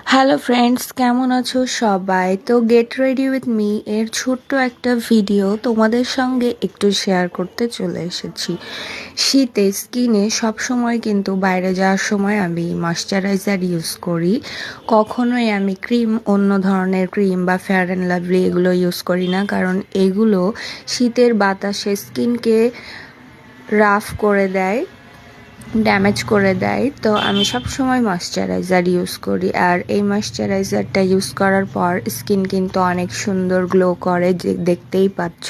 Hello friends, কেমন আছো সবাই? তো গেট রেডি উইথ মি এর ছোট্ট একটা ভিডিও তোমাদের সঙ্গে একটু শেয়ার করতে চলে এসেছি। শীতে স্কিনে সবসময় কিন্তু বাইরে যাওয়ার সময় আমি ময়শ্চারাইজার ইউজ করি। কখনোই আমি অন্য ধরনের ক্রিম বা ফেয়ার অ্যান্ড লাভলি এগুলো ইউজ করি না, কারণ এগুলো শীতের বাতাসে স্কিনকে রাফ করে দেয়, ড্যামেজ করে দেয়। তো আমি সব সময় ময়শ্চারাইজার ইউজ করি, আর এই ময়শ্চারাইজারটা ইউজ করার পর স্কিন কিন্তু অনেক সুন্দর গ্লো করে, যে দেখতেই পাচ্ছ।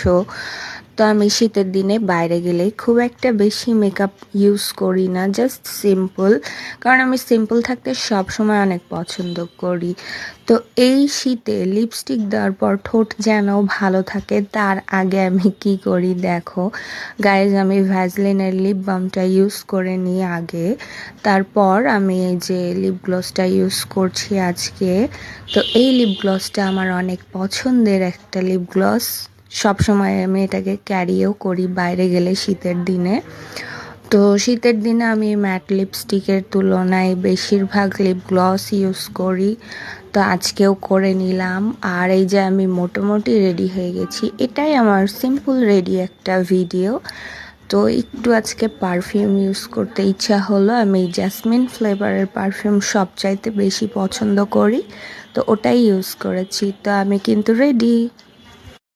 তো আমি শীতের দিনে বাইরে গেলে খুব একটা বেশি মেকআপ ইউজ করি না, জাস্ট সিম্পল, কারণ আমি সিম্পল থাকতে সব সময় অনেক পছন্দ করি। তো এই শীতে লিপস্টিক দেওয়ার পর ঠোঁট যেন ভালো থাকে, তার আগে আমি কি করি দেখো গাইজ, আমি ভ্যাসলিনের লিপ বামটা ইউজ করে নিই আগে, তারপর আমি এই যে লিপ গ্লসটা ইউজ করছি আজকে। তো এই লিপ গ্লসটা আমার অনেক পছন্দের একটা লিপ গ্লস, সবসময় আমি এটাকে ক্যারিও করি বাইরে গেলে শীতের দিনে। তো শীতের দিনে আমি ম্যাট লিপস্টিকের তুলনায় বেশিরভাগ লিপ গ্লস ইউজ করি। তো আজকেও করে নিলাম, আর এই যে আমি মোটামুটি রেডি হয়ে গেছি। এটাই আমার সিম্পল রেডি একটা ভিডিও। তো একটু আজকে পারফিউম ইউজ করতে ইচ্ছা হলো, আমি জ্যাসমিন ফ্লেভারের পারফিউম সবচাইতে বেশি পছন্দ করি, তো ওটাই ইউজ করেছি। তো আমি কিন্তু রেডি।